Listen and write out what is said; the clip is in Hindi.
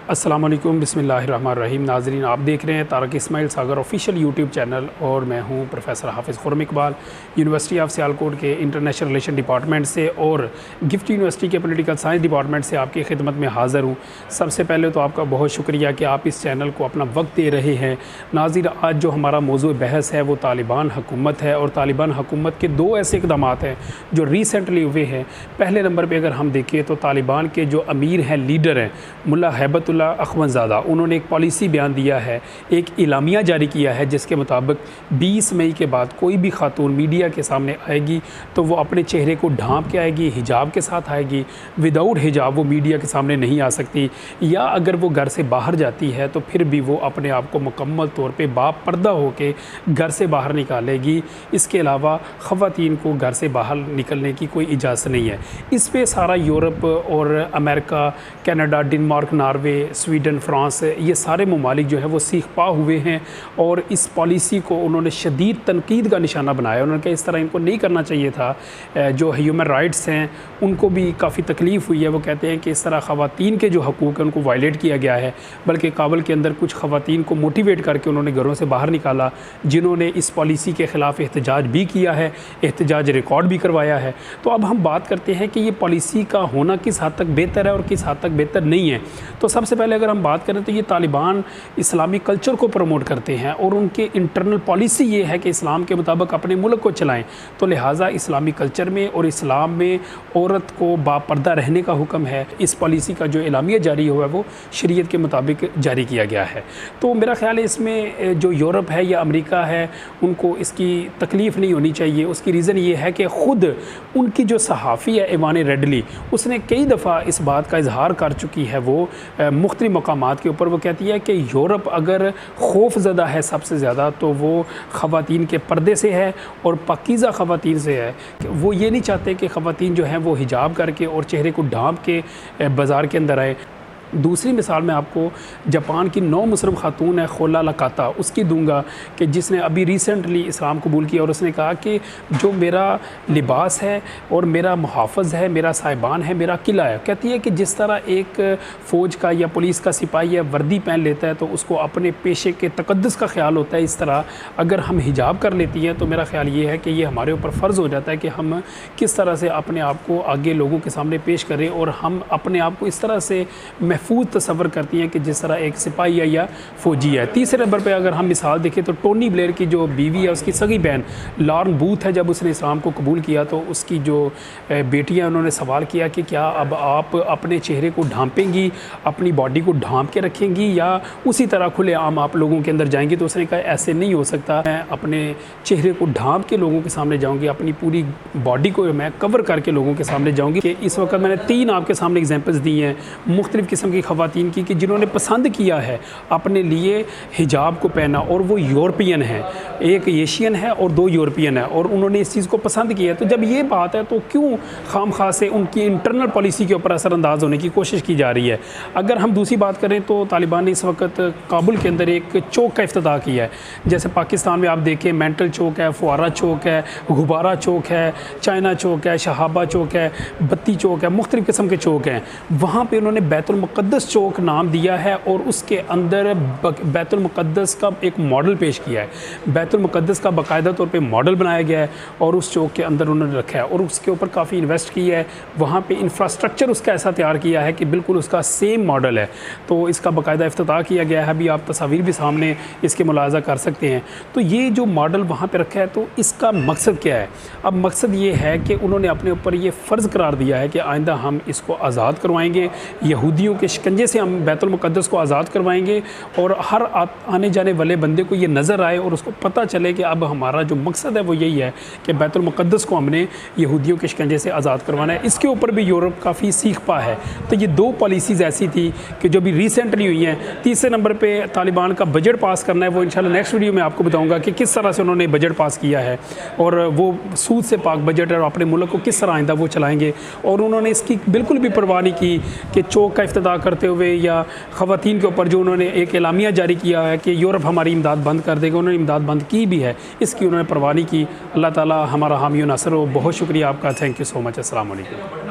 अस्सलाम वालेकुम, बिस्मिल्लाहिर्रहमानिर्रहीम। नाज़रीन, आप देख रहे हैं तारक इस्माइल सागर ऑफिशियल यूट्यूब चैनल और मैं हूं प्रोफेसर हाफिज़ खुर्रम इकबाल, यूनिवर्सिटी ऑफ सियालकोट के इंटरनेशनल रिलेशन डिपार्टमेंट से और गिफ्ट यूनिवर्सिटी के पॉलिटिकल साइंस डिपार्टमेंट से आपकी खिदमत में हाज़िर हूं। सबसे पहले तो आपका बहुत शुक्रिया कि आप इस चैनल को अपना वक्त दे रहे हैं। नाज़रीन, आज जो हमारा मौजू बहस है वो तालिबान हुकूमत है और तालिबान हुकूमत के दो ऐसे इक़दाम हैं जो रिसेंटली हुए हैं। पहले नंबर पर अगर हम देखें तो तालिबान के जो अमीर हैं, लीडर हैं, मुल्ला हैबतुल्लाह अखवंज़ादा, उन्होंने एक पॉलिसी बयान दिया है, एक इलामिया जारी किया है जिसके मुताबिक 20 मई के बाद कोई भी खातून मीडिया के सामने आएगी तो वो अपने चेहरे को ढांप के आएगी, हिजाब के साथ आएगी। विदाउट हिजाब वो मीडिया के सामने नहीं आ सकती, या अगर वो घर से बाहर जाती है तो फिर भी वो अपने आप को मुकम्मल तौर पे बापर्दा होकर घर से बाहर निकालेगी। इसके अलावा ख़वातीन को घर से बाहर निकलने की कोई इजाज़त नहीं है। इस पर सारा यूरोप और America, Canada, Denmark, Norway, Sweden, France, ये सारे ममालिक जो है वो सीख पा हुए हैं और इस पॉलिसी को उन्होंने शदीद तनकीद का निशाना बनाया। उन्होंने कहा इस तरह इनको नहीं करना चाहिए था। जो ह्यूमन राइट्स हैं उनको भी काफ़ी तकलीफ़ हुई है। वो कहते हैं कि इस तरह ख़वातीन के जो हकूक़ हैं उनको वायलेट किया गया है, बल्कि काबुल के अंदर कुछ ख़वातीन को मोटिवेट करके उन्होंने घरों से बाहर निकाला, जिन्होंने इस पॉलिसी के ख़िलाफ़ एहतजाज भी किया है, एहतजाज रिकॉर्ड भी करवाया है। तो अब हम बात करते हैं कि ये पॉलिसी का होना किस हद तक बेहतर है और किस हद तक बेहतर नहीं है। तो सबसे पहले अगर हम बात करें तो ये तालिबान इस्लामी कल्चर को प्रमोट करते हैं और उनके इंटरनल पॉलिसी ये है कि इस्लाम के मुताबिक अपने मुल्क को चलाएं। तो लिहाजा इस्लामी कल्चर में और इस्लाम में औरत को बापर्दा रहने का हुक्म है। इस पॉलिसी का जो एलामिया जारी हुआ है वो शरीयत के मुताबिक जारी किया गया है। तो मेरा ख्याल है इसमें जो यूरोप है या अमेरिका है उनको इसकी तकलीफ़ नहीं होनी चाहिए। उसकी रीज़न ये है कि ख़ुद उनकी जो सहाफ़ी है इवान रेडली, उसने कई दफ़ा इस बात का इजहार कर चुकी है। वो मुख्तलिफ मकामात के ऊपर वो कहती है कि यूरोप अगर खौफज़दा है सबसे ज़्यादा तो वो ख़वातीन के पर्दे से है और पाकीज़ा ख़वातीन से है। वो ये नहीं चाहते कि ख़वातीन जो हैं वो हिजाब करके और चेहरे को ढांप के बाज़ार के अंदर आए। दूसरी मिसाल मैं आपको जापान की 9 मुस्लिम खातून है खोला लकाता उसकी दूंगा कि जिसने अभी रिसेंटली इस्लाम कबूल किया और उसने कहा कि जो मेरा लिबास है और मेरा मुहाफ़िज़ है, मेरा साहिबान है, मेरा किला है। कहती है कि जिस तरह एक फ़ौज का या पुलिस का सिपाही है वर्दी पहन लेता है तो उसको अपने पेशे के तक़द्दुस का ख्याल होता है, इस तरह अगर हम हिजाब कर लेती हैं तो मेरा ख्याल ये है कि ये हमारे ऊपर फ़र्ज़ हो जाता है कि हम किस तरह से अपने आप को आगे लोगों के सामने पेश करें और हम अपने आप को इस तरह से महफूज तस्वर करती हैं कि जिस तरह एक सिपाही है या फ़ौजी है। तीसरे नंबर पे अगर हम मिसाल देखें तो टोनी ब्लेयर की जो बीवी है उसकी सगी बहन लॉरेन बूथ है, जब उसने इस्लाम को कबूल किया तो उसकी जो बेटियां उन्होंने सवाल किया कि क्या अब आप अपने चेहरे को ढांपेंगी, अपनी बॉडी को ढांप के रखेंगी या उसी तरह खुले आम आप लोगों के अंदर जाएंगी। तो उसने कहा ऐसे नहीं हो सकता, मैं अपने चेहरे को ढांप के लोगों के सामने जाऊँगी, अपनी पूरी बॉडी को मैं कवर करके लोगों के सामने जाऊँगी। कि इस वक्त मैंने 3 आपके सामने एग्जाम्पल्स दी हैं मुख्तलिफ़ किस्म की ख़वातीन की कि जिन्होंने पसंद किया है अपने लिए हिजाब को पहना और वो यूरोपियन है, एक एशियन है और 2 यूरोपियन है और उन्होंने इस चीज़ को पसंद किया है। तो जब ये बात है तो क्यों खामखा से उनकी इंटरनल पॉलिसी के ऊपर असरअंदाज होने की कोशिश की जा रही है। अगर हम दूसरी बात करें तो तालिबान ने इस वक्त काबुल के अंदर एक चौक का इफ्तिताह किया है। जैसे पाकिस्तान में आप देखें मेंटल चौक है, फुआरा चौक है, गुब्बारा चौक है, चाइना चौक है, शहाबा चौक है, बत्ती चौक है, मुख्तलिफ़ किस्म के चौक हैं। वहाँ पर उन्होंने बैतुल मुक़द्दस चौक नाम दिया है और उसके अंदर बैतुल मुक़द्दस का एक मॉडल पेश किया है। बैतुल मुक़द्दस का बाकायदा तौर पे मॉडल बनाया गया है और उस चौक के अंदर उन्होंने रखा है और उसके ऊपर काफ़ी इन्वेस्ट किया है। वहाँ पे इंफ्रास्ट्रक्चर उसका ऐसा तैयार किया है कि बिल्कुल उसका सेम मॉडल है। तो इसका बाकायदा इफ्तिताह किया गया है, अभी आप तस्वीर भी सामने इसके मुलाज़ा कर सकते हैं। तो ये जो मॉडल वहाँ पर रखा है तो इसका मकसद क्या है? अब मकसद ये है कि उन्होंने अपने ऊपर ये फ़र्ज़ करार दिया है कि आइंदा हम इसको आज़ाद करवाएंगे, यहूदियों के शिकंजे से हम बैतुल मुक़द्दस को आज़ाद करवाएंगे और हर आने जाने वाले बंदे को ये नज़र आए और उसको पता चले कि अब हमारा जो मकसद है वो यही है कि बैतुल मुक़द्दस को हमने यहूदियों के शिकंजे से आज़ाद करवाना है। इसके ऊपर भी यूरोप काफ़ी सीख पा है। तो ये 2 पॉलिसीज़ ऐसी थी कि जो भी रिसेंटली हुई हैं। तीसरे नंबर पर तालिबान का बजट पास करना है, वो इंशाल्लाह नेक्स्ट वीडियो में आपको बताऊँगा कि किस तरह से उन्होंने बजट पास किया है और वो सूद से पाक बजट है और अपने मुल्क को किस तरह आइंदा वो चलाएँगे। और उन्होंने इसकी बिल्कुल भी परवाह नहीं की कि चौक का इफ्तिताह करते हुए या ख़वातीन के ऊपर जो उन्होंने एक एलामिया जारी किया है कि यूरोप हमारी इमदाद बंद कर देगा, उन्होंने इमदाद बंद की भी है, इसकी उन्होंने परवाह नहीं की। अल्लाह ताला हमारा हामी व नासर हो। बहुत शुक्रिया आपका, थैंक यू सो मच। अस्सलाम वालेकुम।